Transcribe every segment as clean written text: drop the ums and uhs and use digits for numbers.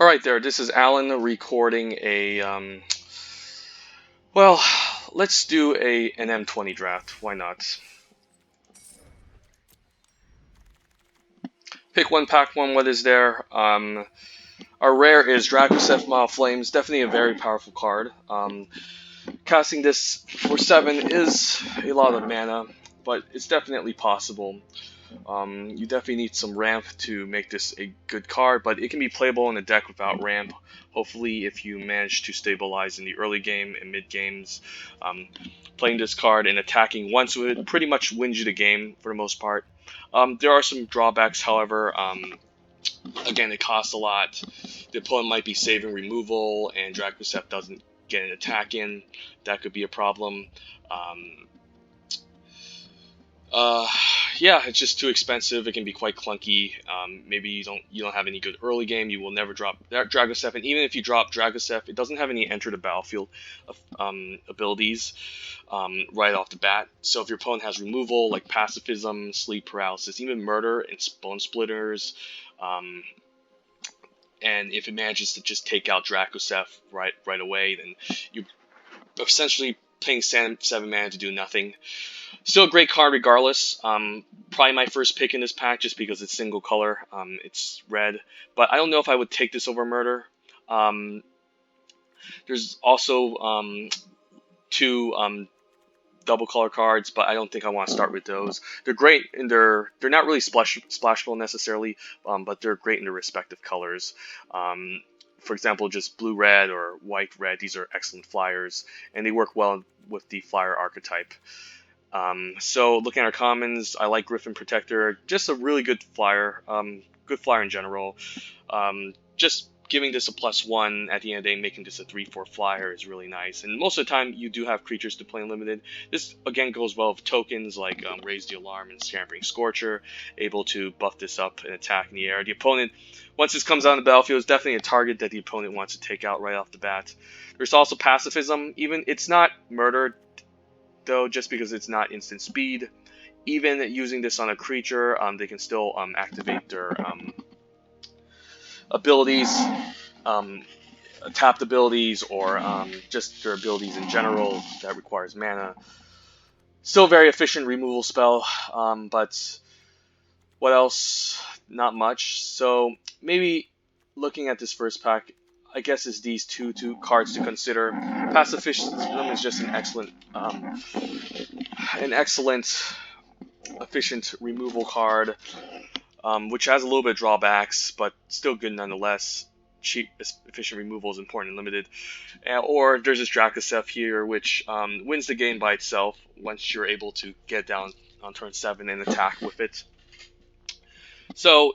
All right, there. This is Alan recording a. Well, let's do an M20 draft. Why not? Pick one, pack one. What is there? Our rare is Dragoseth Maw Flames. Definitely a very powerful card. Casting this for 7 is a lot of mana, but it's definitely possible. You definitely need some ramp to make this a good card, but it can be playable in a deck without ramp. Hopefully, if you manage to stabilize in the early game and mid games, playing this card and attacking once with it pretty much wins you the game for the most part. There are some drawbacks, however. Again, it costs a lot. The opponent might be saving removal, and Dracosep doesn't get an attack in. That could be a problem. Um, uh, yeah, it's just too expensive. It can be quite clunky. Maybe you don't have any good early game. You will never drop Dragosef, and even if you drop Dragosef, it doesn't have any enter the battlefield abilities right off the bat. So if your opponent has removal like pacifism, sleep paralysis, even murder and bone splitters, um, and if it manages to just take out Dracosef right away, then you're essentially paying 7 mana to do nothing. Still a great card regardless. Probably my first pick in this pack just because it's single color. It's red. But I don't know if I would take this over Murder. There's also 2 double color cards, but I don't think I want to start with those. They're great and they're not really splashable necessarily, but they're great in their respective colors. For example, just blue-red or white-red, these are excellent flyers, and they work well with the flyer archetype. So looking at our commons, I like Griffin Protector, just a really good flyer, good flyer in general. Just giving this a +1 at the end of the day, making this a 3/4 flyer is really nice. And most of the time, you do have creatures to play unlimited. This again goes well with tokens like Raise the Alarm and Scampering Scorcher, able to buff this up and attack in the air. The opponent, once this comes out on the battlefield, is definitely a target that the opponent wants to take out right off the bat. There's also Pacifism. Even it's not murder though, just because it's not instant speed. Even using this on a creature, they can still activate their abilities, tapped abilities, or just their abilities in general that requires mana. Still a very efficient removal spell, but what else? Not much. So maybe looking at this first pack, I guess is these two cards to consider. Pacifism is just an excellent, efficient removal card, which has a little bit of drawbacks, but still good nonetheless. Cheap, efficient removal is important and limited. Or there's this Dracosef here, which wins the game by itself once you're able to get down on turn 7 and attack with it. So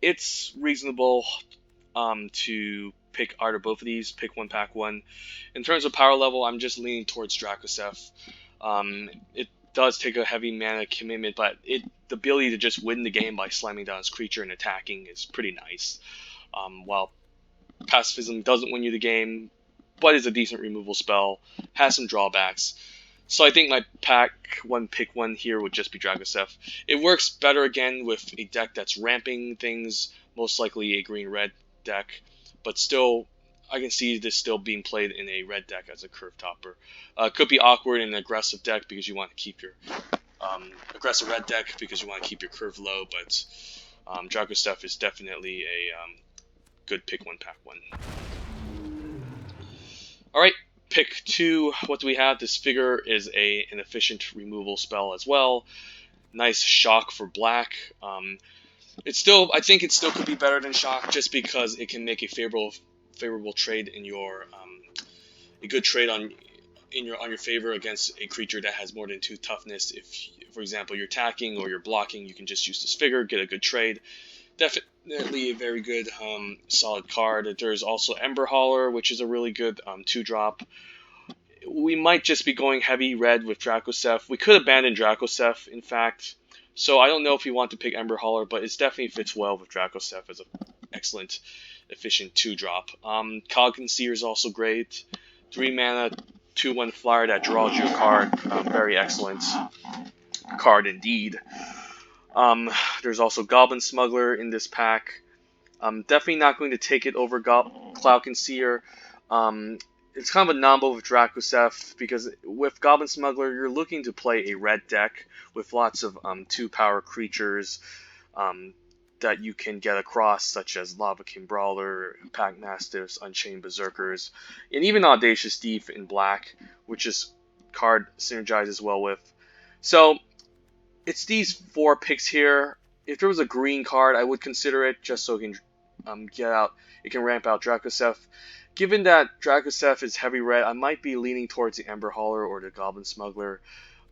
it's reasonable to pick either both of these, pick one, pack one. In terms of power level, I'm just leaning towards Dracosef. It does take a heavy mana commitment, but the ability to just win the game by slamming down his creature and attacking is pretty nice. While Pacifism doesn't win you the game, but is a decent removal spell, has some drawbacks. So I think my pick one here would just be Dragosef. It works better again with a deck that's ramping things, most likely a green-red deck, but still, I can see this still being played in a red deck as a curve topper. Could be awkward in an aggressive deck because you want to keep your aggressive red deck because you want to keep your curve low, but Dragosef is definitely a good pick one, pack one. All right. Pick 2, what do we have? This figure is an efficient removal spell as well. Nice shock for black. I think it still could be better than shock just because it can make a favorable trade in your a good trade on your favor against a creature that has more than 2 toughness. If, for example, you're attacking or you're blocking, you can just use this figure, get a good trade. Definitely a very good solid card. There's also Ember Hauler, which is a really good 2-drop. We might just be going heavy red with Dracosef. We could abandon Dracosef, in fact. So I don't know if we want to pick Ember Hauler, but it definitely fits well with Dracosef as an excellent, efficient 2-drop. Cogniseer is also great. 3 mana, 2/1 flyer that draws you a card. Very excellent card indeed. There's also Goblin Smuggler in this pack. I'm definitely not going to take it over Cloud Concealer. It's kind of a nombo with Dracoseph because with Goblin Smuggler, you're looking to play a red deck with lots of 2-power creatures um, that you can get across, such as Lava King Brawler, Pack Mastiffs, Unchained Berserkers, and even Audacious Thief in black, which is card synergizes well with. So it's these 4 picks here. If there was a green card, I would consider it just so it can get out. It can ramp out Dracoseph. Given that Dracoseph is heavy red, I might be leaning towards the Ember Hauler or the Goblin Smuggler.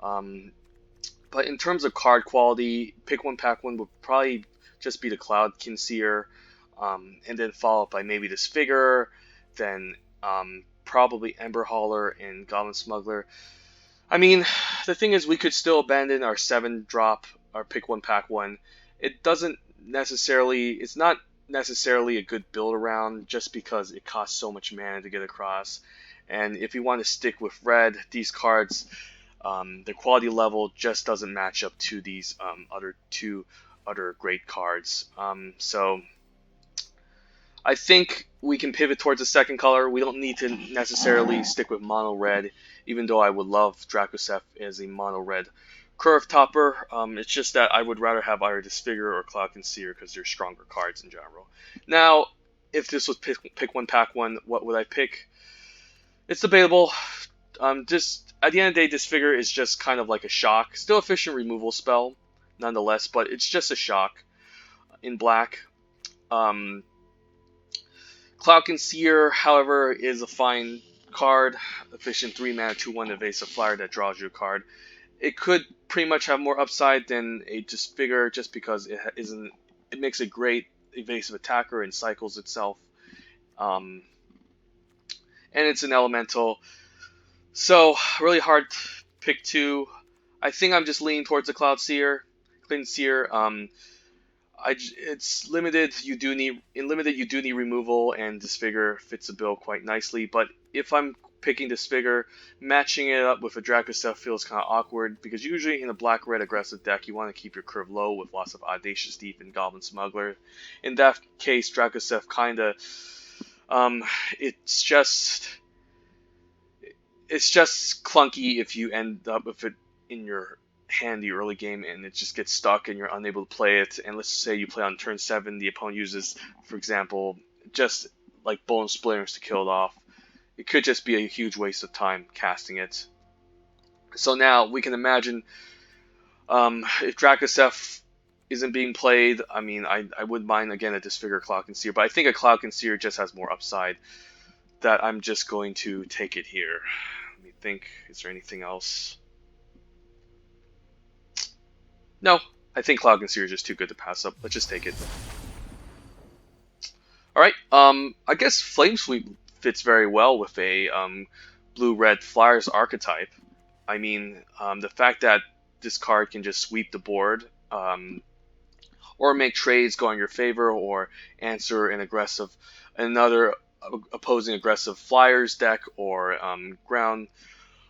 But in terms of card quality, pick one, pack one would probably just be the Cloud Concealer, and then followed by maybe Disfigure, then probably Ember Hauler and Goblin Smuggler. I mean, the thing is, we could still abandon our 7-drop, our pick one, pack one. It doesn't necessarily, it's not necessarily a good build around just because it costs so much mana to get across. And if you want to stick with red, these cards, the quality level just doesn't match up to these other great cards. So I think we can pivot towards a second color. We don't need to necessarily stick with mono red, even though I would love Dracoseph as a mono red curve topper. It's just that I would rather have either Disfigure or Cloud Concealer because they're stronger cards in general. Now, if this was pick one, pack one, what would I pick? It's debatable. Just at the end of the day, Disfigure is just kind of like a shock. Still efficient removal spell, nonetheless, but it's just a shock in black. Cloud Concealer, however, is a fine card. Efficient 3 mana, 2/1 evasive flyer that draws you a card. It could pretty much have more upside than a Disfigure just because it makes a great evasive attacker and cycles itself. And it's an elemental. So, really hard to pick 2. I think I'm just leaning towards the Cloud Concealer. It's limited. You do need removal, and Disfigure fits the bill quite nicely. But if I'm picking Disfigure, matching it up with a Dracoseph feels kind of awkward because usually in a black-red aggressive deck, you want to keep your curve low with lots of Audacious Thief and Goblin Smuggler. In that case, Dracoseph kind of it's just clunky if you end up with it in your hand the early game and it just gets stuck and you're unable to play it. And let's say you play on turn 7, the opponent uses, for example, just like Bone Splitters to kill it off. It could just be a huge waste of time casting it. So now we can imagine if Dracoseph isn't being played, I mean, I wouldn't mind again a Disfigure Cloud Concealer, but I think a Cloud Concealer just has more upside that I'm just going to take it here. Let me think, is there anything else? No, I think Cloud Concealer is just too good to pass up. Let's just take it. Alright, I guess Flame Sweep fits very well with a blue-red Flyers archetype. I mean, the fact that this card can just sweep the board, or make trades go in your favor, or answer another opposing aggressive Flyers deck, or ground,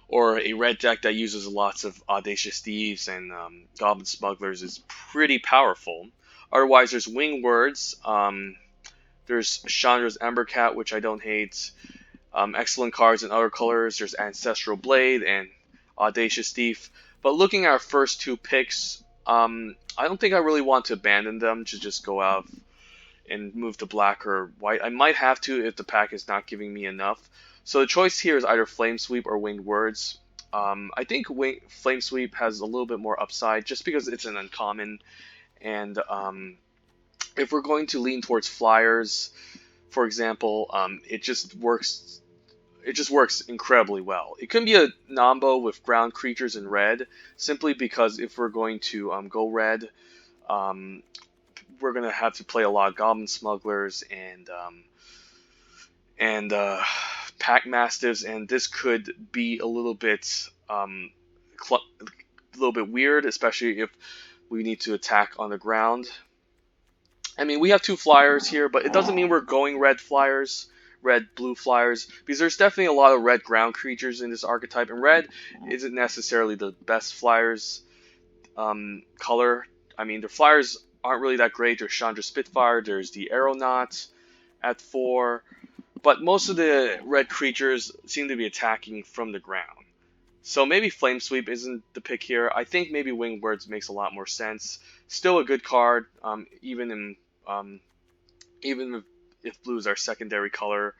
or a red deck that uses lots of Audacious Thieves and Goblin Smugglers is pretty powerful. Otherwise, there's Winged Words. There's Chandra's Embercat, which I don't hate. Excellent cards in other colors. There's Ancestral Blade and Audacious Thief. But looking at our first 2 picks, I don't think I really want to abandon them to just go out and move to black or white. I might have to if the pack is not giving me enough. So the choice here is either Flame Sweep or Winged Words. I think Flame Sweep has a little bit more upside just because it's an uncommon. And if we're going to lean towards Flyers, for example, it just works incredibly well. It can be a nombo with ground creatures in red, simply because if we're going to go red, we're going to have to play a lot of Goblin Smugglers and Pack Mastiffs, and this could be a little bit weird, especially if we need to attack on the ground. I mean, we have 2 Flyers here, but it doesn't mean we're going red-blue Flyers, because there's definitely a lot of red ground creatures in this archetype, and red isn't necessarily the best Flyers color. I mean, the Flyers aren't really that great. There's Chandra Spitfire, there's the Aeronaut at 4, but most of the red creatures seem to be attacking from the ground. So maybe Flame Sweep isn't the pick here. I think maybe Winged Words makes a lot more sense. Still a good card, um, even if blue is our secondary color.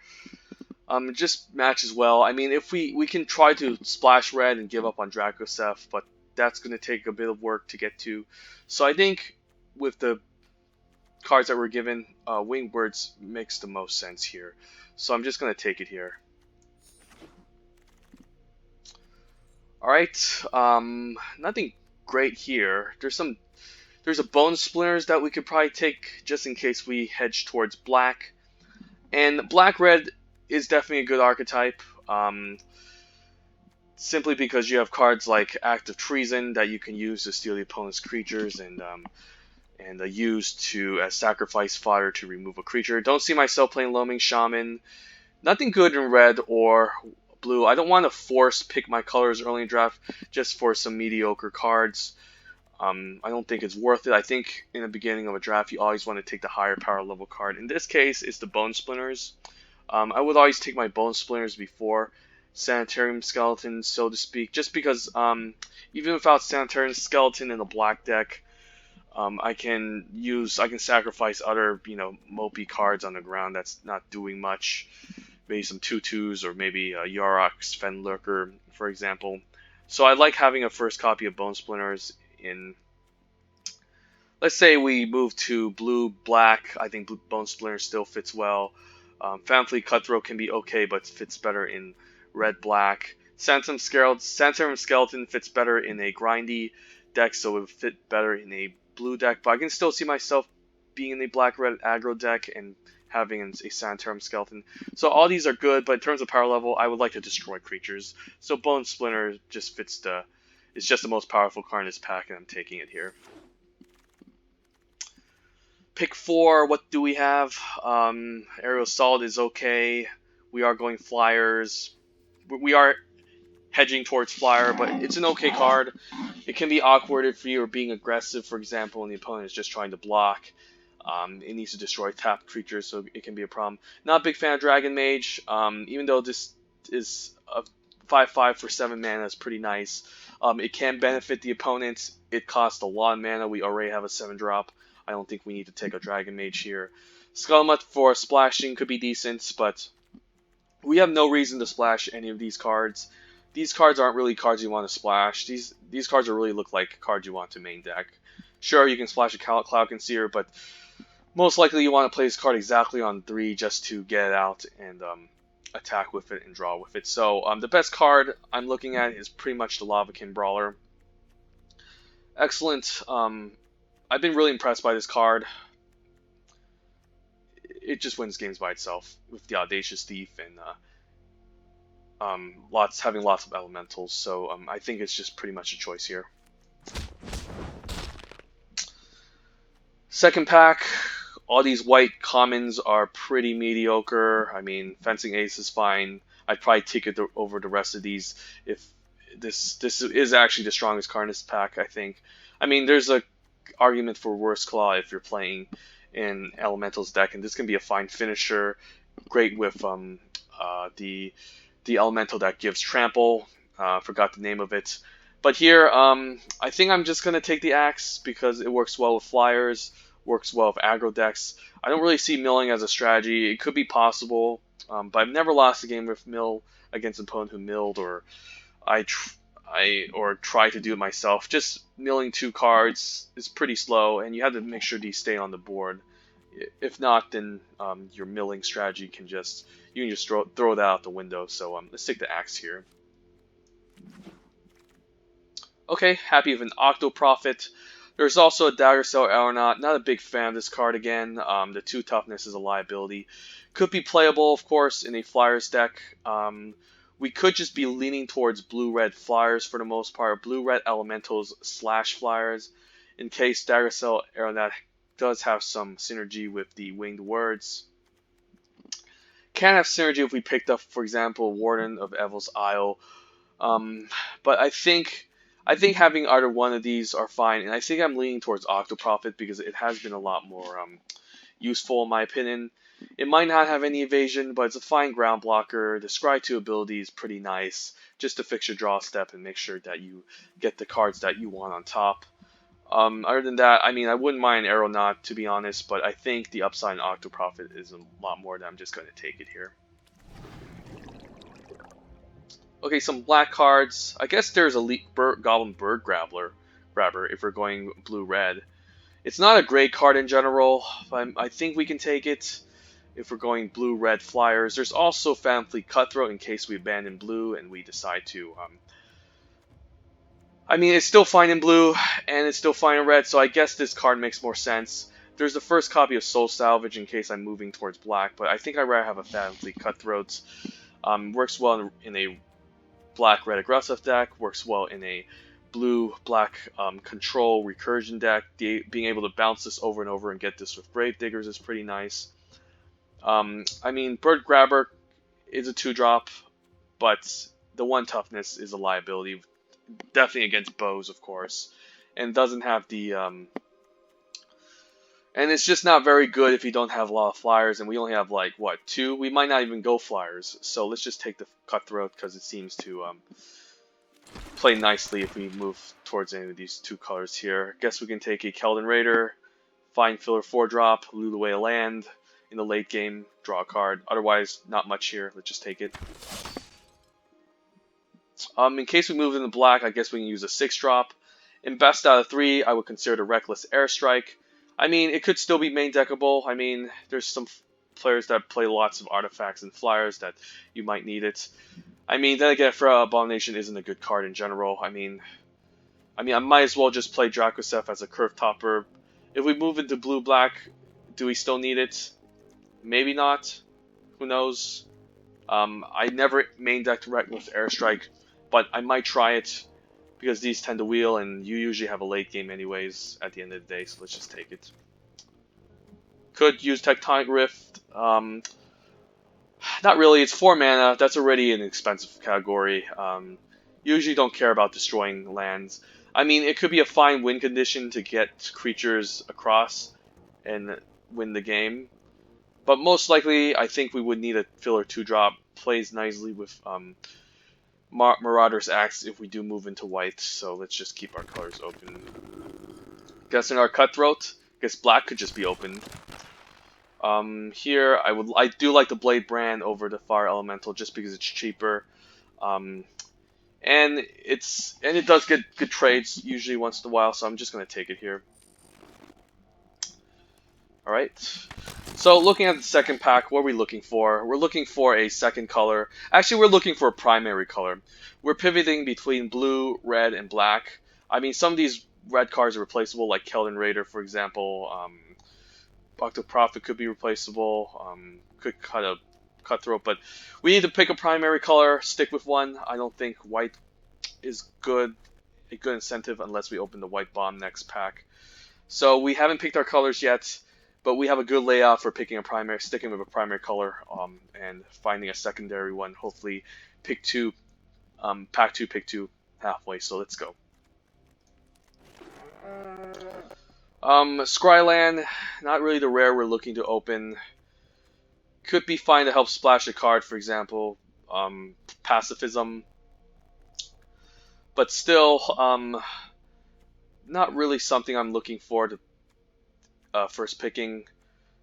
It just matches well. I mean, if we can try to splash red and give up on Dracoseph, but that's going to take a bit of work to get to. So I think with the cards that were given, Winged Words makes the most sense here. So I'm just going to take it here. Alright, nothing great here. There's a Bone Splinters that we could probably take just in case we hedge towards black. And black-red is definitely a good archetype. Simply because you have cards like Act of Treason that you can use to steal the opponent's creatures and use to as sacrifice fodder to remove a creature. Don't see myself playing Loaming Shaman. Nothing good in red or blue. I don't want to force pick my colors early in draft just for some mediocre cards. I don't think it's worth it. I think in the beginning of a draft, you always want to take the higher power level card. In this case, it's the Bone Splinters. I would always take my Bone Splinters before Sanitarium Skeleton, so to speak, just because even without Sanitarium Skeleton in the black deck, I can sacrifice other mopey cards on the ground that's not doing much. Maybe some 2/2s or maybe a Yorox Fenlurker, for example. So I like having a first copy of Bone Splinters in. Let's say we move to blue-black. I think Bone Splinter still fits well. Fanfleet Cutthroat can be okay, but fits better in red-black. Santum Skeleton fits better in a grindy deck, so it would fit better in a blue deck. But I can still see myself being in a black-red aggro deck and having a Sanitarium Skeleton. So all these are good, but in terms of power level, I would like to destroy creatures. So Bone Splinter just fits it's just the most powerful card in this pack, and I'm taking it here. Pick 4, what do we have? Aerial Assault is okay. We are going Flyers. We are hedging towards Flyer, but it's an okay card. It can be awkward if you are being aggressive, for example, and the opponent is just trying to block. It needs to destroy tapped creatures, so it can be a problem. Not a big fan of Dragon Mage, even though this is a 5/5 for 7 mana, it's pretty nice. It can benefit the opponent. It costs a lot of mana. We already have a 7-drop. I don't think we need to take a Dragon Mage here. Skullmut for splashing could be decent, but we have no reason to splash any of these cards. These cards aren't really cards you want to splash. These cards really look like cards you want to main deck. Sure, you can splash a Cloud Concealer, but most likely you want to play this card exactly on 3 just to get it out and attack with it and draw with it. So the best card I'm looking at is pretty much the Lavakin Brawler. Excellent. I've been really impressed by this card. It just wins games by itself with the Audacious Thief and having lots of elementals. So I think it's just pretty much a choice here. Second pack, all these white commons are pretty mediocre. I mean, Fencing Ace is fine. I'd probably take it over the rest of these if this is actually the strongest card in this pack, I think. I mean, there's a argument for Worst Claw if you're playing in Elementals deck, and this can be a fine finisher. Great with the Elemental that gives Trample. Forgot the name of it. But here, I think I'm just going to take the Axe because it works well with Flyers, works well with aggro decks. I don't really see milling as a strategy. It could be possible, but I've never lost a game with mill against an opponent who milled, or or try to do it myself. Just milling 2 cards is pretty slow, and you have to make sure these stay on the board. If not, then your milling strategy you can just throw that out the window. So let's take the Axe here. Okay, happy with an Octo Prophet. There's also a Daggercell Aeronaut. Not a big fan of this card again. The 2 toughness is a liability. Could be playable, of course, in a Flyers deck. We could just be leaning towards blue-red Flyers for the most part. Blue-red Elementals / Flyers. In case Daggercell Aeronaut does have some synergy with the Winged Words. Can have synergy if we picked up, for example, Warden of Evil's Isle. But I think I think having either one of these are fine, and I think I'm leaning towards Octoprofit because it has been a lot more useful in my opinion. It might not have any evasion, but it's a fine ground blocker. The Scry 2 ability is pretty nice, just to fix your draw step and make sure that you get the cards that you want on top. Other than that, I mean, I wouldn't mind Aeronaut, to be honest, but I think the upside in Octoprofit is a lot more than I'm just going to take it here. Okay, some black cards. I guess there's a Goblin Bird Grabber if we're going blue-red. It's not a great card in general, but I think we can take it if we're going blue-red flyers. There's also Phantom Fleet Cutthroat in case we abandon blue and we decide to... I mean, it's still fine in blue, and it's still fine in red, so I guess this card makes more sense. There's the first copy of Soul Salvage in case I'm moving towards black, but I think I'd rather have a Phantom Fleet Cutthroat. Works well in a black-red aggressive deck, works well in a blue-black control recursion deck. Being able to bounce this over and over and get this with Gravediggers is pretty nice. I mean, Bird Grabber is a 2-drop, but the 1 toughness is a liability. Definitely against bows, of course. And doesn't have the... and it's just not very good if you don't have a lot of flyers, and we only have, like, what, 2? We might not even go flyers, so let's just take the Cutthroat, because it seems to play nicely if we move towards any of these 2 colors here. Guess we can take a Keldon Raider, find filler 4-drop, loot away a land in the late game, draw a card. Otherwise, not much here. Let's just take it. In case we move into black, I guess we can use a 6-drop. In best out of 3, I would consider the Reckless Airstrike. I mean, it could still be main deckable. I mean, there's some players that play lots of artifacts and flyers that you might need it. I mean, then again, for Abomination isn't a good card in general. I mean, I might as well just play Dracoseph as a curve topper. If we move into blue-black, do we still need it? Maybe not. Who knows? I never main decked Reckless Airstrike, but I might try it because these tend to wheel, and you usually have a late game anyways at the end of the day, so let's just take it. Could use Tectonic Rift. Not really, it's 4 mana. That's already an expensive category. Usually don't care about destroying lands. I mean, it could be a fine win condition to get creatures across and win the game. But most likely, I think we would need a filler 2-drop. Plays nicely with Marauder's Axe if we do move into white. So let's just keep our colors open. Guessing our Cutthroat. Guess black could just be open. Here I do like the Blade Brand over the Fire Elemental just because it's cheaper. And it does get good trades usually once in a while, so I'm just gonna take it here. Alright. So looking at the second pack, what are we looking for? We're looking for a second color. Actually, we're looking for a primary color. We're pivoting between blue, red, and black. I mean, some of these red cards are replaceable, like Keldon Raider, for example. Octoprofit could be replaceable. Could cut a Cutthroat, but we need to pick a primary color, stick with one. I don't think white is a good incentive unless we open the white bomb next pack. So we haven't picked our colors yet, but we have a good layout for sticking with a primary color, and finding a secondary one. Hopefully, pack 2, pick 2 halfway. So let's go. Scryland, not really the rare we're looking to open. Could be fine to help splash a card, for example, Pacifism. But still, not really something I'm looking for to first picking.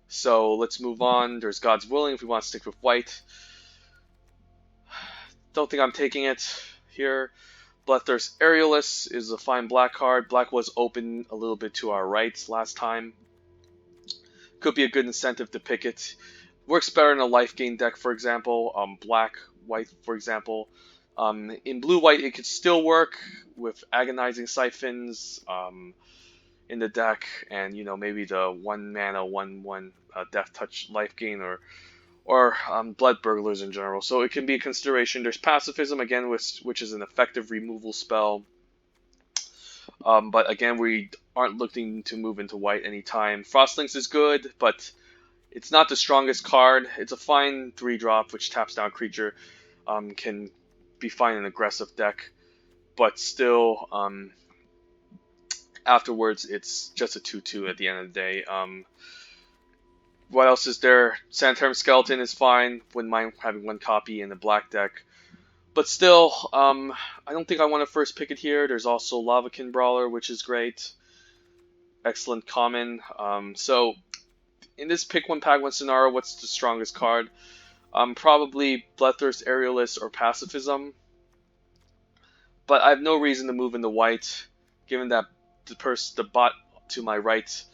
So let's move on. There's God's Willing if we want to stick with white. Don't think I'm taking it here. Bloodthirst Aerialist is a fine black card. Black was open a little bit to our right last time. Could be a good incentive to pick it. Works better in a life gain deck, for example. Black, white, for example. In blue-white, it could still work with Agonizing Siphons in the deck, and maybe the 1 mana 1/1 Death Touch life gain, or Blood Burglars in general. So it can be a consideration. There's Pacifism again, which is an effective removal spell. But again, we aren't looking to move into white anytime. Frostlinks is good, but it's not the strongest card. It's a fine 3-drop, which taps down creature. Can be fine in an aggressive deck. but still, afterwards it's just a 2/2 at the end of the day. What else is there? Sanitarium Skeleton is fine. Wouldn't mind having one copy in the black deck. But still, I don't think I want to first pick it here. There's also Lavakin Brawler, which is great. Excellent common. So in this pick one pack one scenario, what's the strongest card? Probably Bloodthirst, Aerialist, or Pacifism. But I have no reason to move into white, given that the bot to my right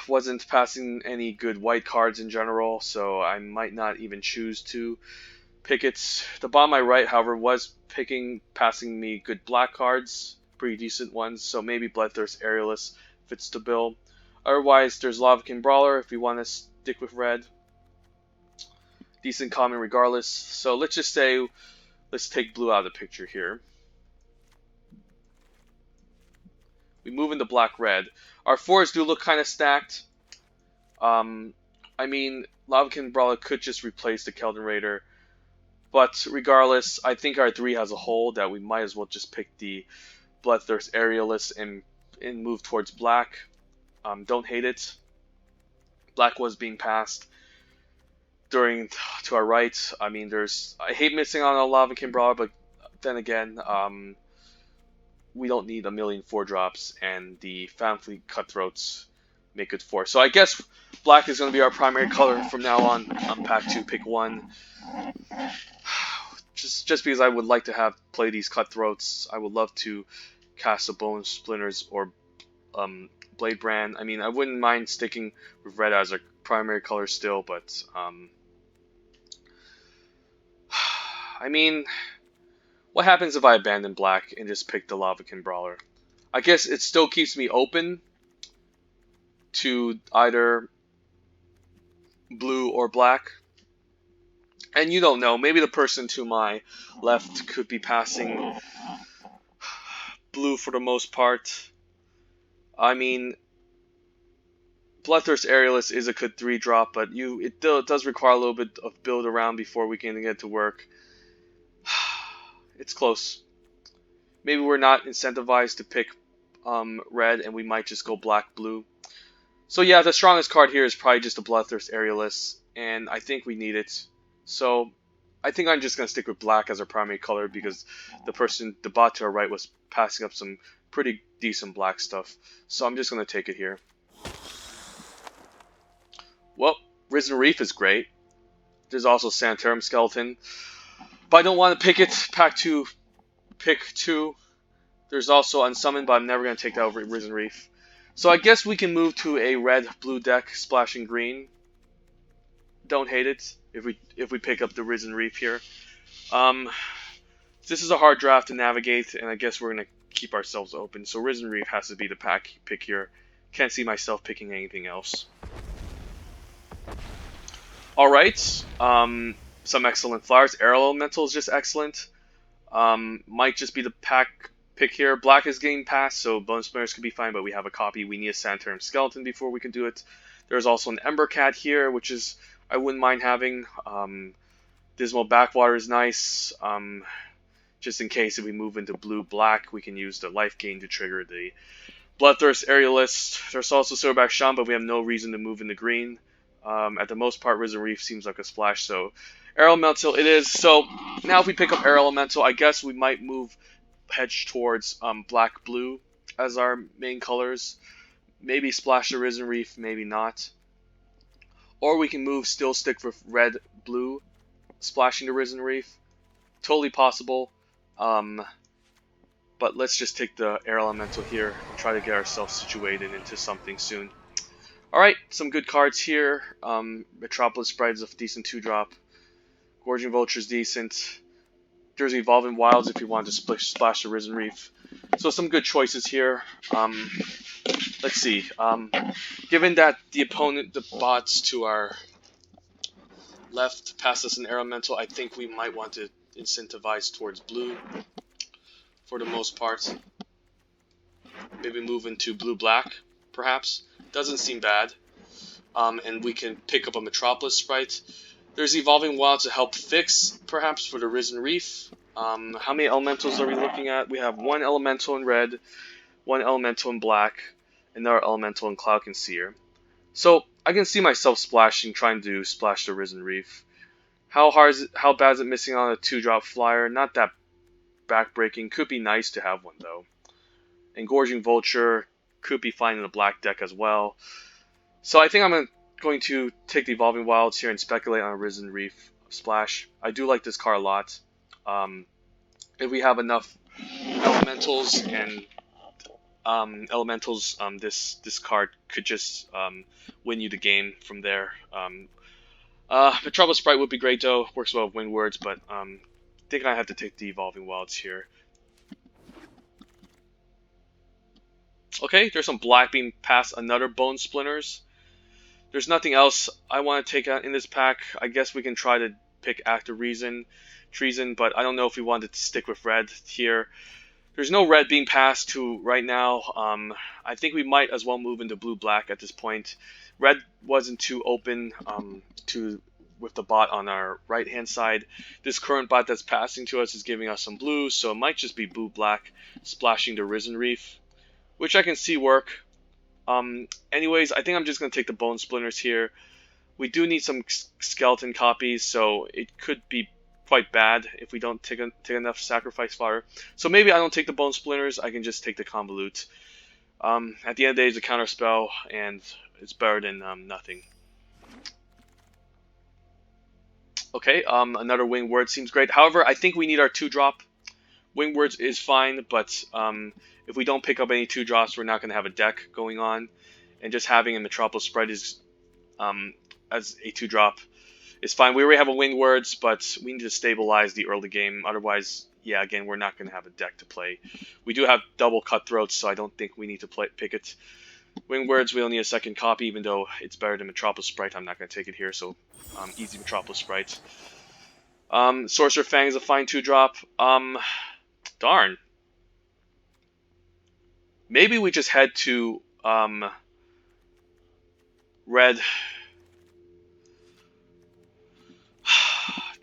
wasn't passing any good white cards in general, so I might not even choose to pick it. The bot on my right, however, was passing me good black cards, pretty decent ones, so maybe Bloodthirst Aerialist fits the bill. Otherwise, there's Lavakin Brawler if we want to stick with red. Decent common regardless. So let's just say, let's take blue out of the picture here. We move into black-red. Our fours do look kind of stacked. I mean, Lavakin Brawler could just replace the Keldon Raider. But regardless, I think our 3 has a hole that we might as well just pick the Bloodthirst Aerialist and move towards black. Don't hate it. Black was being passed to our right. I mean, I hate missing on a Lavakin Brawler, but then again, we don't need a million 4-drops, and the Fanfleet Cutthroats make it 4. So I guess black is going to be our primary color from now on. Pack 2, pick 1. Just because I would like to play these Cutthroats. I would love to cast a Bone Splinters or Blade Brand. I mean, I wouldn't mind sticking with red as a primary color still, but I mean, what happens if I abandon black and just pick the Lavakin Brawler? I guess it still keeps me open to either blue or black. And you don't know, maybe the person to my left could be passing blue for the most part. I mean, Bloodthirst Aerialist is a good 3-drop, but it does require a little bit of build around before we can get to work. It's close. Maybe we're not incentivized to pick red, and we might just go black-blue. So yeah, the strongest card here is probably just the Bloodthirst Aerialist, and I think we need it. So I think I'm just going to stick with black as our primary color because the bot to our right was passing up some pretty decent black stuff. So I'm just going to take it here. Well, Risen Reef is great. There's also Sanitarium Skeleton. But I don't want to pick it. Pack 2, pick 2. There's also Unsummoned, but I'm never going to take that over Risen Reef. So I guess we can move to a red-blue deck, splashing green. Don't hate it if we pick up the Risen Reef here. This is a hard draft to navigate, and I guess we're going to keep ourselves open. So Risen Reef has to be the pick here. Can't see myself picking anything else. Alright, some excellent flowers. Aerial Elemental is just excellent. Might just be the pick here. Black is getting passed, so Bone Splinters could be fine, but we have a copy. We need a Sanitarium Skeleton before we can do it. There's also an Ember Cat here, which is I wouldn't mind having. Dismal Backwater is nice. Just in case if we move into blue-black, we can use the life gain to trigger the Bloodthirst Aerialist. There's also Silverback Shaman, but we have no reason to move into green. At the most part, Risen Reef seems like a splash, so Air Elemental it is. So now if we pick up Air Elemental, I guess we might hedge towards black-blue as our main colors. Maybe splash the Risen Reef, maybe not. Or we can stick with red-blue, splashing the Risen Reef. Totally possible. But let's just take the Air Elemental here and try to get ourselves situated into something soon. Alright, some good cards here. Metropolis Sprite is a decent 2-drop. Gorging Vulture is decent. There's Evolving Wilds if you want to splash the Risen Reef. So some good choices here. Let's see. Given that the bots to our left pass us an Elemental, I think we might want to incentivize towards blue for the most part. Maybe move into blue-black, perhaps. Doesn't seem bad. And we can pick up a Metropolis Sprite. There's Evolving Wild to help fix, perhaps, for the Risen Reef. How many elementals are we looking at? We have one elemental in red, one elemental in black, another elemental in Cloud Concealer. So I can see myself splashing, trying to splash the Risen Reef. How bad is it missing on a 2-drop flyer? Not that backbreaking. Could be nice to have one though. Engorging Vulture could be fine in the black deck as well. So I think I'm going to take the Evolving Wilds here and speculate on a Risen Reef splash. I do like this card a lot. If we have enough elementals and this card could just win you the game from there. Metropolis Sprite would be great though. Works well with Winged Words, but I think I have to take the Evolving Wilds here. Okay, there's some black being past another Bone Splinters. There's nothing else I want to take out in this pack. I guess we can try to pick Act of Treason, but I don't know if we wanted to stick with red here. There's no red being passed to right now. I think we might as well move into blue-black at this point. Red wasn't too open with the bot on our right-hand side. This current bot that's passing to us is giving us some blue, so it might just be blue-black splashing the Risen Reef, which I can see work. Anyways, I think I'm just going to take the Bone Splinters here. We do need some skeleton copies, so it could be quite bad if we don't take enough sacrifice fodder. So maybe I don't take the Bone Splinters, I can just take the Convolute. At the end of the day, it's a counter spell, and it's better than nothing. Okay, another Winged Word seems great. However, I think we need our 2-drop. Winged Words is fine, but if we don't pick up any 2-drops, we're not going to have a deck going on. And just having a Metropolis Sprite is, as a 2-drop is fine. We already have a Winged Words, but we need to stabilize the early game. Otherwise, yeah, again, we're not going to have a deck to play. We do have double Cutthroats, so I don't think we need to pick it. Winged Words, we only need a second copy, even though it's better than Metropolis Sprite. I'm not going to take it here, so easy Metropolis Sprite. Sorcerer Fang is a fine 2-drop. Darn. Maybe we just head to red.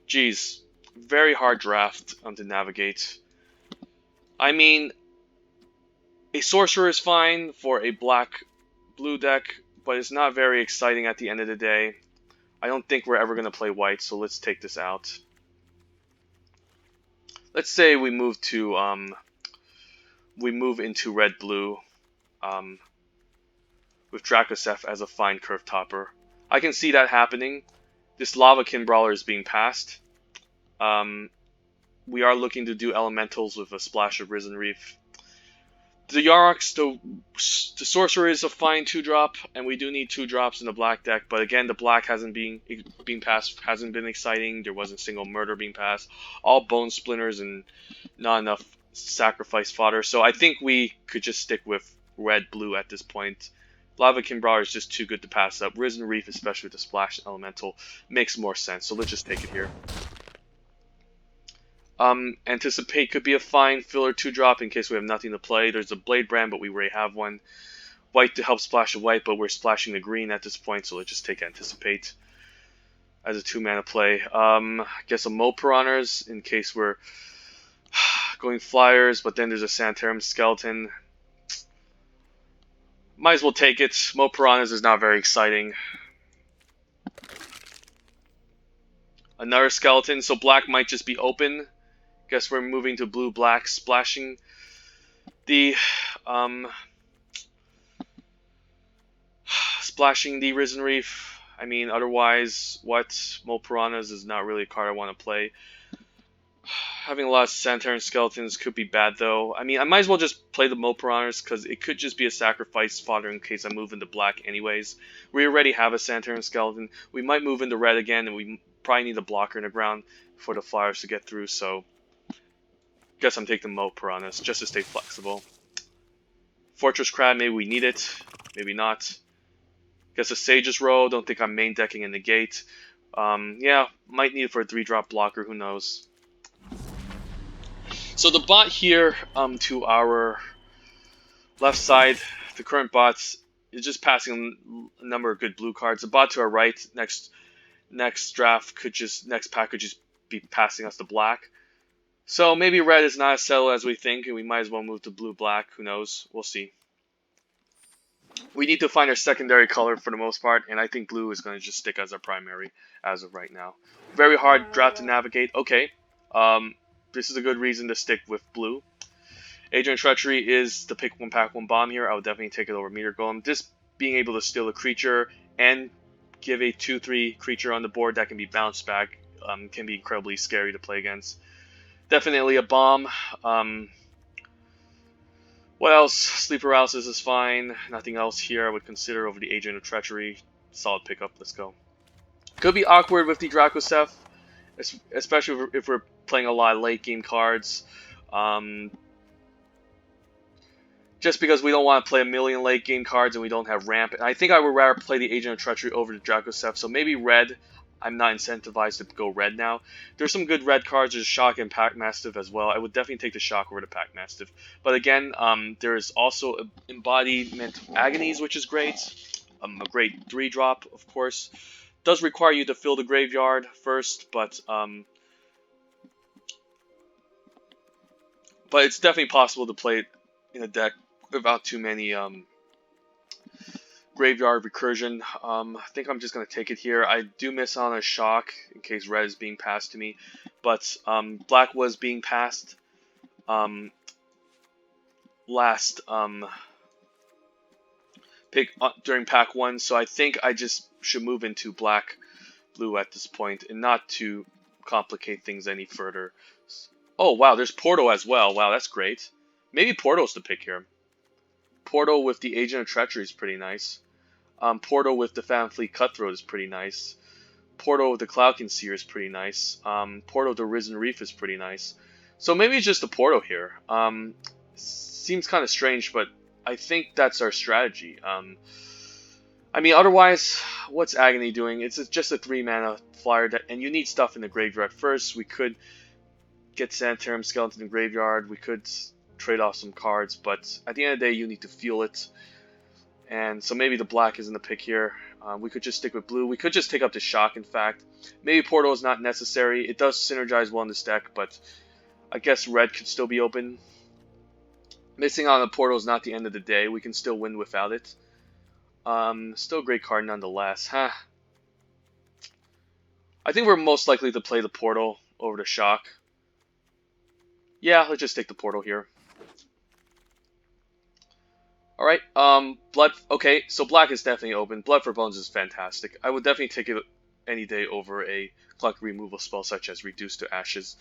Jeez. Very hard draft to navigate. I mean, a sorcerer is fine for a black-blue deck, but it's not very exciting at the end of the day. I don't think we're ever going to play white, so let's take this out. Let's say we move into red-blue with Dracoseph as a fine curve topper. I can see that happening. This Lavakin Brawler is being passed. We are looking to do elementals with a splash of Risen Reef. The Yarok, the Sorcerer is a fine 2-drop, and we do need 2-drops in the black deck. But again, the black hasn't been passed, hasn't been exciting. There wasn't a single murder being passed. All Bone Splinters and not enough sacrifice fodder. So I think we could just stick with red-blue at this point. Lavakin Brawler is just too good to pass up. Risen Reef, especially with the Splash Elemental, makes more sense. So let's just take it here. Anticipate could be a fine filler 2-drop in case we have nothing to play. There's a Blade Brand, but we already have one. White to help splash a white, but we're splashing the green at this point, so let's just take Anticipate as a 2-mana play. I guess a Mo Piranhas in case we're going flyers, but then there's a Santarum Skeleton. Might as well take it. Mo Piranhas is not very exciting. Another Skeleton, so black might just be open. Guess we're moving to blue-black, splashing the Risen Reef. I mean, otherwise, Mo Piranhas is not really a card I want to play. Having a lot of Santarum Skeletons could be bad, though. I mean, I might as well just play the Mo Piranhas, because it could just be a sacrifice fodder in case I move into black anyways. We already have a Santarum Skeleton. We might move into red again, and we probably need a blocker in the ground for the flyers to get through, so guess I'm taking the Mo Piranhas just to stay flexible. Fortress Crab, maybe we need it, maybe not. Guess a Sage's Row, don't think I'm main decking in the gate. Yeah, might need it for a 3-drop blocker, who knows. So the bot here to our left side, the current bots is just passing a number of good blue cards. The bot to our right, next pack could just be passing us the black. So maybe red is not as settled as we think, and we might as well move to blue-black. Who knows? We'll see. We need to find our secondary color for the most part, and I think blue is going to just stick as our primary as of right now. Very hard draft to navigate. Okay, this is a good reason to stick with blue. Agent of Treachery is the pick one pack one bomb here. I would definitely take it over Meteor Golem. Just being able to steal a creature and give a 2/3 creature on the board that can be bounced back can be incredibly scary to play against. Definitely a bomb. What else? Sleep Paralysis is fine. Nothing else here I would consider over the Agent of Treachery. Solid pickup. Let's go. Could be awkward with the Dracoseph, especially if we're playing a lot of late game cards. Just because we don't want to play a million late game cards and we don't have ramp. And I think I would rather play the Agent of Treachery over the Dracoseph. So maybe red. I'm not incentivized to go red now. There's some good red cards. There's Shock and Pack Mastiff as well. I would definitely take the Shock over the Pack Mastiff. But again, there is also Embodiment Agonies, which is great. A great 3-drop, of course. Does require you to fill the graveyard first, but it's definitely possible to play it in a deck without too many graveyard recursion. I think I'm just going to take it here. I do miss on a Shock in case red is being passed to me, but black was being passed last pick during pack 1, so I think I just should move into black blue at this point and not to complicate things any further. Oh wow, there's Portal as well. Wow, that's great. Maybe Portal's the pick here. Portal with the Agent of Treachery is pretty nice. Portal with the Fan Fleet Cutthroat is pretty nice. Portal with the Cloud Concealer is pretty nice. Portal with the Risen Reef is pretty nice. So maybe it's just the Portal here. Seems kind of strange, but I think that's our strategy. I mean, otherwise, what's Agony doing? It's just a 3-mana flyer, and you need stuff in the graveyard first. We could get Sanitarium Skeleton in the graveyard. We could trade off some cards, but at the end of the day, you need to fuel it. And so maybe the black isn't the pick here. We could just stick with blue. We could just take up the Shock, in fact. Maybe Portal is not necessary. It does synergize well in this deck, but I guess red could still be open. Missing on the Portal is not the end of the day. We can still win without it. Still a great card nonetheless. Huh. I think we're most likely to play the Portal over the Shock. Yeah, let's just take the Portal here. Alright, blood. Okay, so black is definitely open. Blood for Bones is fantastic. I would definitely take it any day over a clock removal spell such as Reduce to Ashes.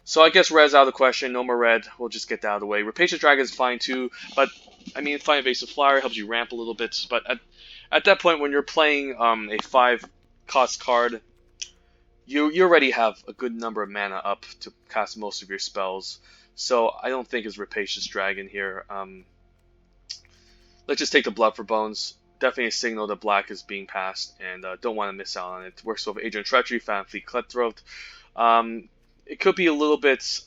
So I guess red's out of the question. No more red. We'll just get that out of the way. Rapacious Dragon is fine too, but I mean, Fine Evasive Flyer helps you ramp a little bit. But at that point, when you're playing a 5-cost card, you already have a good number of mana up to cast most of your spells. So I don't think it's Rapacious Dragon here. Let's just take the Blood for Bones. Definitely a signal that black is being passed, and don't want to miss out on it. Works with Agent of Treachery, Fan Fleet Cutthroat. It could be a little bit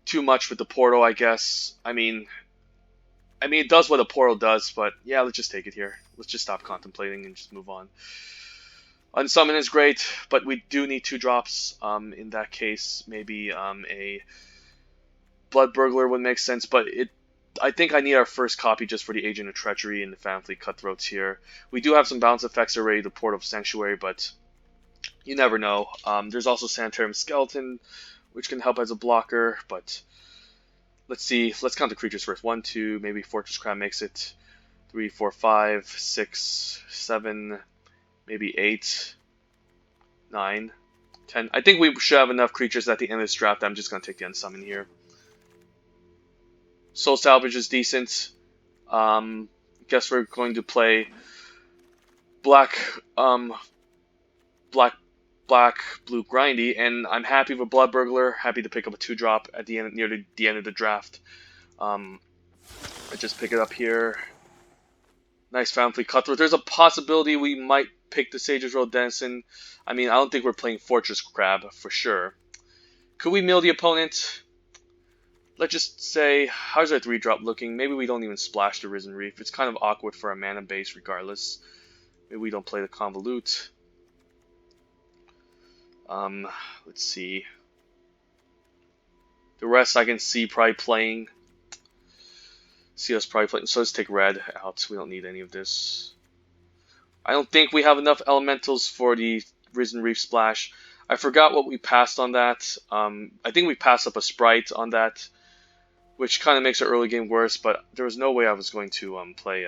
too much with the Portal, I guess. I mean, it does what a Portal does, but yeah, let's just take it here. Let's just stop contemplating and just move on. Unsummon is great, but we do need 2 drops. In that case, maybe a Blood Burglar would make sense, but I think I need our first copy just for the Agent of Treachery and the Fan Fleet Cutthroats here. We do have some bounce effects already, the Port of Sanctuary, but you never know. There's also Sanitarium Skeleton, which can help as a blocker, but let's see. Let's count the creatures first. 1, 2, maybe Fortress Crown makes it. 3, 4, 5, 6, 7, maybe 8, 9, 10. I think we should have enough creatures at the end of this draft. I'm just going to take the Unsummon here. Soul Salvage is decent. Guess we're going to play black, blue grindy, and I'm happy with Blood Burglar. Happy to pick up a 2-drop at the end, near the end of the draft. I just pick it up here. Nice Fan Fleet Cutthroat. There's a possibility we might pick the Sage's Road Denizen. I mean, I don't think we're playing Fortress Crab for sure. Could we mill the opponent? Let's just say, how's our 3-drop looking? Maybe we don't even splash the Risen Reef. It's kind of awkward for a mana base regardless. Maybe we don't play the Convolute. Um, let's see. The rest I can see probably playing. See us probably playing. So let's take red out. We don't need any of this. I don't think we have enough elementals for the Risen Reef Splash. I forgot what we passed on that. I think we passed up a Sprite on that, which kind of makes the early game worse, but there was no way I was going to play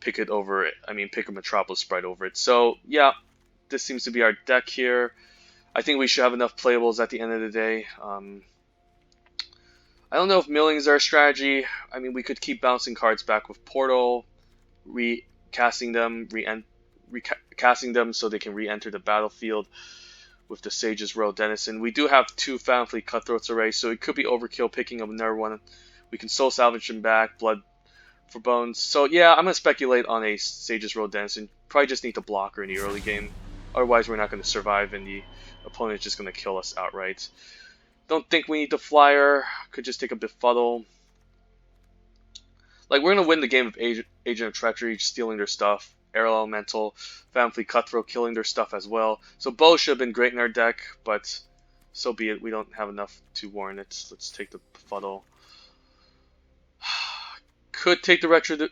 pick it over it. I mean, pick a Metropolis Sprite over it. So, yeah, this seems to be our deck here. I think we should have enough playables at the end of the day. I don't know if milling is our strategy. I mean, we could keep bouncing cards back with Portal, recasting them, recasting them so they can re-enter the battlefield with the Sage's Royal Denizen. We do have 2 Phantom Fleet Cutthroats already, so it could be overkill picking up another one. We can soul salvage them back, blood for bones. So yeah, I'm going to speculate on a Sage's Royal Denizen. Probably just need to block her in the early game. Otherwise, we're not going to survive, and the opponent is just going to kill us outright. Don't think we need to flyer. Could just take a befuddle. Like, we're going to win the game of Agent of Treachery, stealing their stuff. Aerial Elemental, Phantom Fleet Cutthroat, killing their stuff as well. So Bow should have been great in our deck, but so be it. We don't have enough to warrant it. Let's take the befuddle. Could take the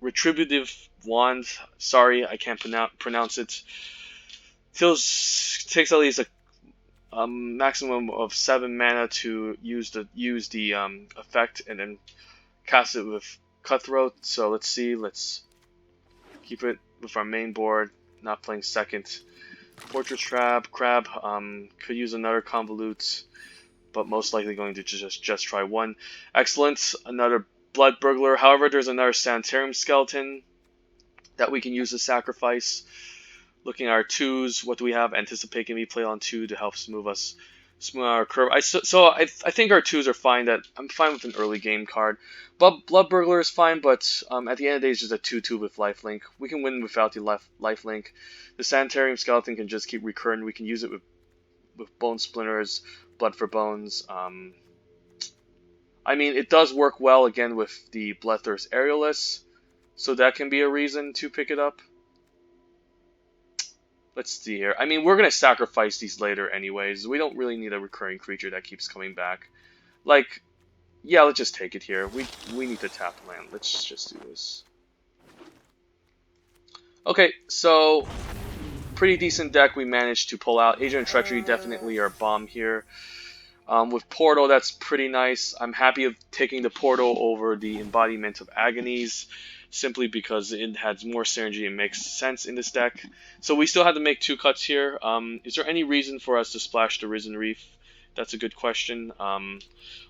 retributive wand. Sorry, I can't pronounce it. Takes at least a maximum of 7 mana to use the effect, and then cast it with Cutthroat. So let's see. Let's keep it with our main board. Not playing second. Fortress Crab. Could use another Convolute, but most likely going to just try one. Excellent. Another Blood Burglar. However, there's another Sanitarium Skeleton that we can use to sacrifice. Looking at our 2s, what do we have? Anticipate can be played on 2 to help smooth our curve. I think our 2s are fine. I'm fine with an early game card. Blood Burglar is fine, but at the end of the day, it's just a 2/2 with lifelink. We can win without the lifelink. The Sanitarium Skeleton can just keep recurring. We can use it with Bone Splinters, Blood for Bones. I mean, it does work well again with the Bloodthirst Aerialist, so that can be a reason to pick it up. Let's see here. I mean, we're going to sacrifice these later anyways. We don't really need a recurring creature that keeps coming back. Like, yeah, let's just take it here. We need to tap land. Let's just do this. Okay, so pretty decent deck we managed to pull out. Agent of Treachery definitely our bomb here. With Portal, that's pretty nice. I'm happy of taking the Portal over the Embodiment of Agonies, simply because it has more synergy and makes sense in this deck. So we still have to make 2 cuts here. Is there any reason for us to splash the Risen Reef? That's a good question.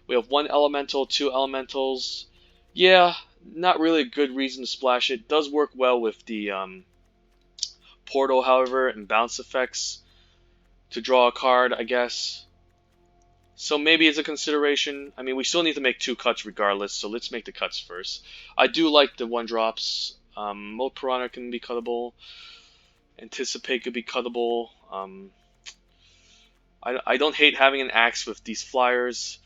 We have 1 elemental, 2 elementals. Yeah, not really a good reason to splash it. Does work well with the Portal, however, and bounce effects to draw a card, I guess. So maybe it's a consideration. I mean, we still need to make 2 cuts regardless, so let's make the cuts first. I do like the 1-drops. Moat Piranha can be cuttable. Anticipate could be cuttable. I don't hate having an axe with these flyers.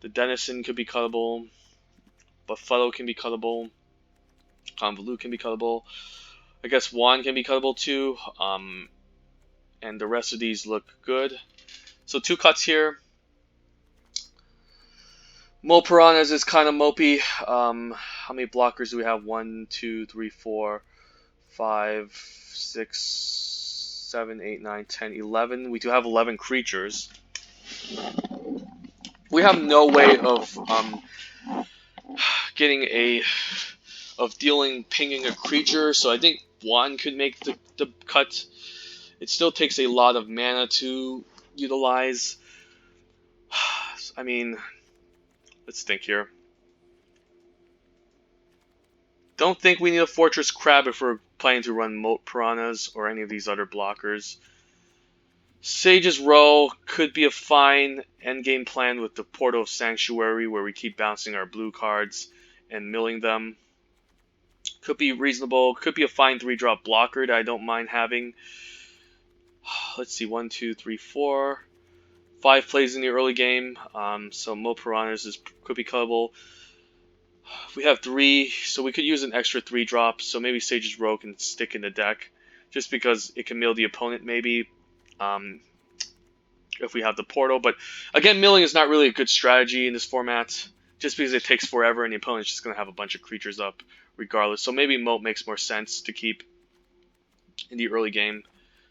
The Denizen could be cuttable. Befuddle can be cuttable. Convolute can be cuttable. I guess Wand can be cuttable too. And the rest of these look good. So 2 cuts here. Moat Piranhas is kind of mopey. How many blockers do we have? 1, 2, 3, 4, 5, 6, 7, 8, 9, 10, 11. We do have 11 creatures. We have no way of pinging a creature, so I think Wand could make the cut. It still takes a lot of mana to utilize. I mean, let's think here. Don't think we need a Fortress Crab if we're planning to run Moat Piranhas or any of these other blockers. Sage's Row could be a fine endgame plan with the Portal of Sanctuary, where we keep bouncing our blue cards and milling them. Could be reasonable. Could be a fine 3-drop blocker that I don't mind having. Let's see, 1, 2, 3, 4. 5 plays in the early game, so Moat Piranhas could be cuttable. We have 3, so we could use an extra 3 drop. So maybe Sage's Row can stick in the deck, just because it can mill the opponent maybe, if we have the portal. But again, milling is not really a good strategy in this format, just because it takes forever and the opponent's just going to have a bunch of creatures up regardless. So maybe Moat makes more sense to keep in the early game.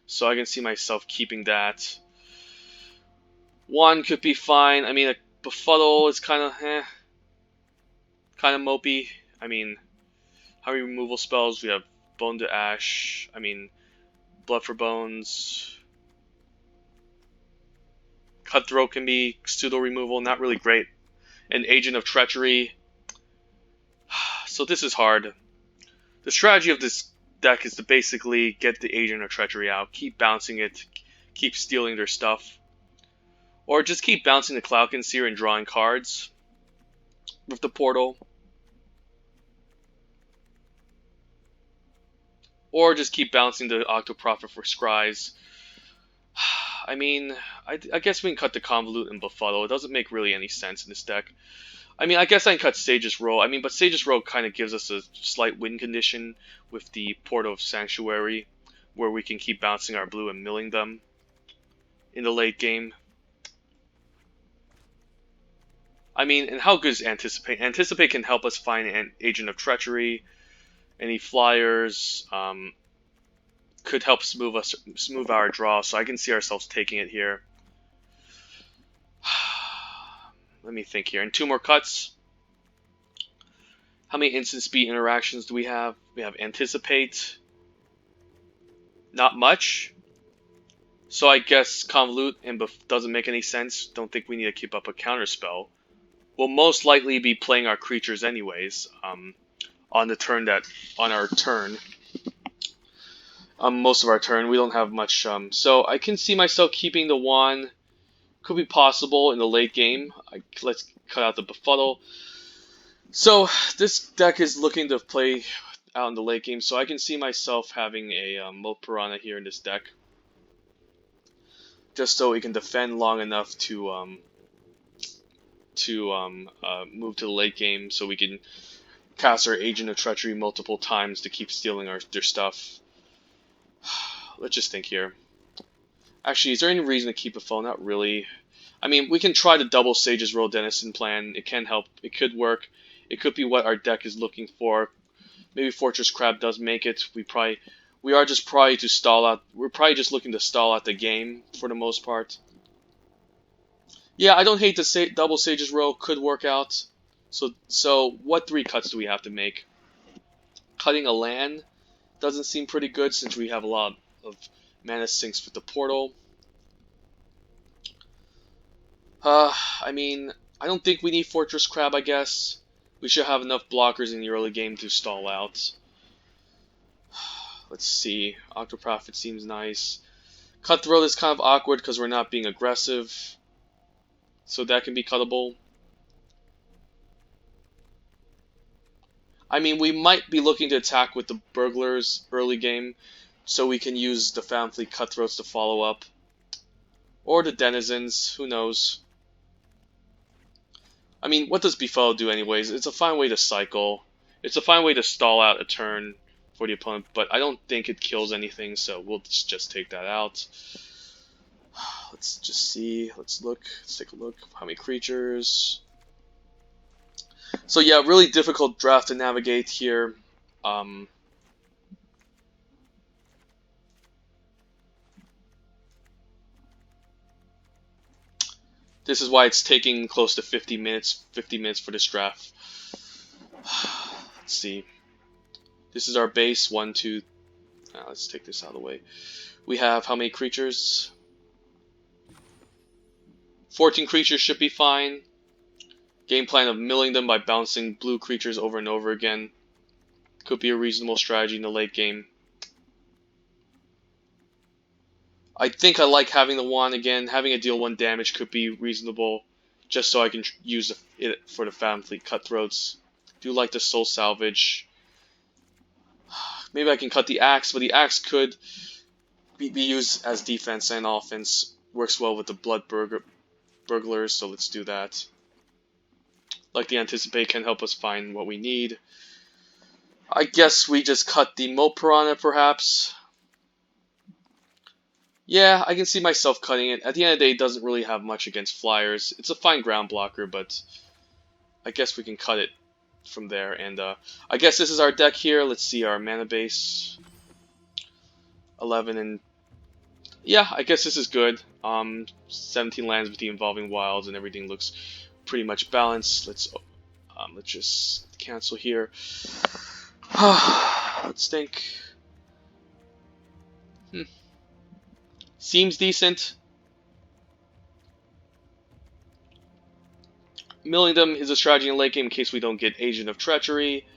So I can see myself keeping that. 1 could be fine. I mean, a Befuddle is kind of mopey. I mean, how many removal spells? We have Bone to Ash. I mean, Blood for Bones. Cutthroat can be pseudo removal, not really great. An Agent of Treachery. So this is hard. The strategy of this deck is to basically get the Agent of Treachery out, keep bouncing it, keep stealing their stuff, or just keep bouncing the Cloud Concealer and drawing cards with the portal, or just keep bouncing the Octoprophet for Scries. I mean, I guess we can cut the Convolute and Befuddle. It doesn't make really any sense in this deck. I mean, I guess I can cut Sage's Row. I mean, but Sage's Row kind of gives us a slight win condition with the Portal of Sanctuary, where we can keep bouncing our blue and milling them in the late game. I mean, and how good is Anticipate? Anticipate can help us find an Agent of Treachery. Any flyers could help smooth our draw, so I can see ourselves taking it here. Let me think here. And 2 more cuts. How many instant speed interactions do we have? We have Anticipate. Not much. So I guess Convolute and doesn't make any sense. Don't think we need to keep up a counterspell. We'll most likely be playing our creatures anyways. On our turn. Most of our turn, we don't have much. So I can see myself keeping the wand. Could be possible in the late game. Let's cut out the Befuddle. So this deck is looking to play out in the late game. So I can see myself having a Moat Piranha here in this deck, just so we can defend long enough to move to the late game, so we can cast our Agent of Treachery multiple times to keep stealing their stuff. Let's just think here. Actually, is there any reason to keep a foe? Not really. I mean, we can try the double Sage's Row Denizen plan. It can help. It could work. It could be what our deck is looking for. Maybe Fortress Crab does make it. We are just probably to stall out. We're probably just looking to stall out the game for the most part. Yeah, I don't hate the double Sage's Row. Could work out. So what 3 cuts do we have to make? Cutting a land doesn't seem pretty good since we have a lot of mana sinks with the portal. I mean, I don't think we need Fortress Crab, I guess. We should have enough blockers in the early game to stall out. Let's see. Octoprophet seems nice. Cutthroat is kind of awkward because we're not being aggressive, so that can be cuttable. I mean, we might be looking to attack with the Burglars early game, so we can use the Found Fleet Cutthroats to follow up. Or the Denizens, who knows. I mean, what does Befuddle do anyways? It's a fine way to cycle. It's a fine way to stall out a turn for the opponent, but I don't think it kills anything, so we'll just take that out. Let's just see. Let's look. Let's take a look. How many creatures? So yeah, really difficult draft to navigate here. This is why it's taking close to 50 minutes. 50 minutes for this draft. Let's see. This is our base. 1, 2. Let's take this out of the way. We have how many creatures? 14 creatures should be fine. Game plan of milling them by bouncing blue creatures over and over again could be a reasonable strategy in the late game. I think I like having the wand again. Having it deal 1 damage could be reasonable, just so I can use it for the Found Fleet Cutthroats. Do like the Soul Salvage. Maybe I can cut the Axe, but the Axe could be used as defense and offense. Works well with the Blood Burglars, so let's do that. like the Anticipate can help us find what we need. I guess we just cut the Mo Piranha, perhaps. Yeah, I can see myself cutting it. At the end of the day, it doesn't really have much against flyers. It's a fine ground blocker, but I guess we can cut it from there. And I guess this is our deck here. Let's see our mana base. 11 and... Yeah, I guess this is good. 17 lands with the Involving Wilds and everything looks pretty much balanced. Let's just cancel here. Let's think. Seems decent. Milling them is a strategy in late game in case we don't get Agent of Treachery.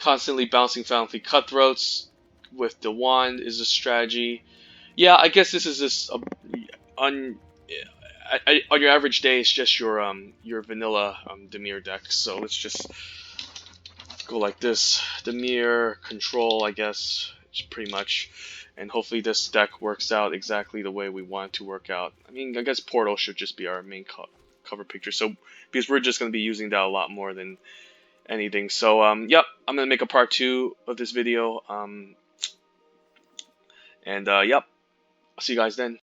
Constantly bouncing Fountain Cutthroats with the Wand is a strategy. Yeah, I guess this is just on your average day. It's just your vanilla Dimir deck. So let's just go like this. Dimir control, I guess. It's pretty much, and hopefully this deck works out exactly the way we want it to work out. I mean, I guess Portal should just be our main cover picture. So because we're just going to be using that a lot more than anything. So yep, I'm gonna make a part 2 of this video. And yep, I'll see you guys then.